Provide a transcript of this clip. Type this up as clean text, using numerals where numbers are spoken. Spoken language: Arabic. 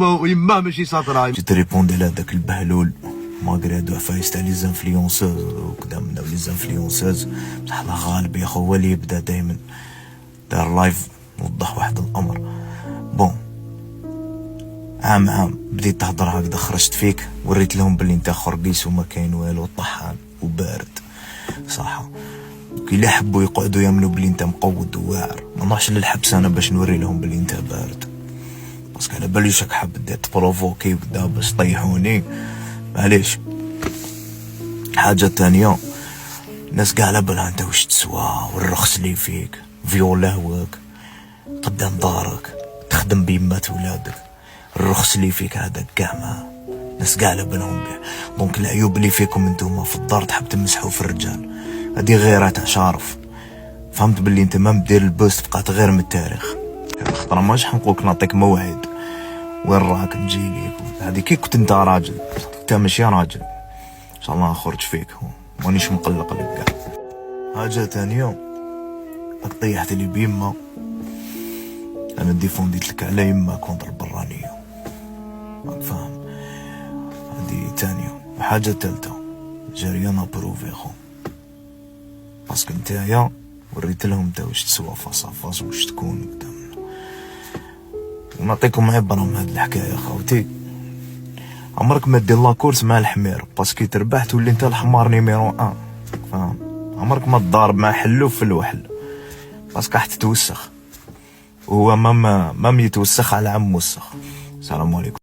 ويماه ماشي ساطرة. جيت ريبوندي لهداك البهلول ماغري هادو عفايس تاع لي زانفلونسوز وكدا مناو لي زانفلونسوز، بصح الله غالب يا خو هو اللي يبدا دايما. دار لايف وضح واحد الامر. بون عام بديت تهضر هكذا، خرجت فيك وريت لهم بلي انت خرقيس وما كاين والو، طحان وبارد صح. كي اللي حبوا يقعدوا يامنوا بلي انت مقود وواعر، ما نروحش للحبس انا باش نوري لهم بلي انت بارد، باسكو على باليش راك حاب دير تبروفوكي وكدا باش طيحوني. معليش. حاجة تانية، الناس قاع على بالها انت واش تسوى والرخص اللي فيك، فيولا هواك قدام دارك تخدم بيمات ولادك، الرخص اللي فيك هذا كاع ما الناس قاع على بالهم بيه. دونك العيوب اللي فيكم انتوما في الدار تحب تمسحوا في الرجال، هادي غيرات عشارف. فهمت باللي انت ما مدير البوست بقات غير من التاريخ، خاطر ماش حنقولك نعطيك موعد وين راك نجي ليك، هادي كي كنت انت راجل، انت ماشي راجل. ان شاء الله نخرج فيك، مانيش مقلق لك كاع. حاجة تانية، راك طيحت لي بيما، انا ديفونديت لك على يما كونتر البرانية، راك فاهم. هادي تانية. وحاجة تالتة، جاريانا بروفي خو، باسكو نتايا وريت لهم انت واش تسوى فاس فاس واش تكون قدامنا. ونعطيكم عبرة من هاد الحكاية خوتي، عمرك ما دير لاكورس مع الحمير، باسكو تربح تولي انت الحمار نيميرو 1، فاهم. عمرك ما تضارب مع حلوف في الوحل، باسكو راح تتوسخ، وهو مام يتوسخ على عم وسخ. السلام عليكم.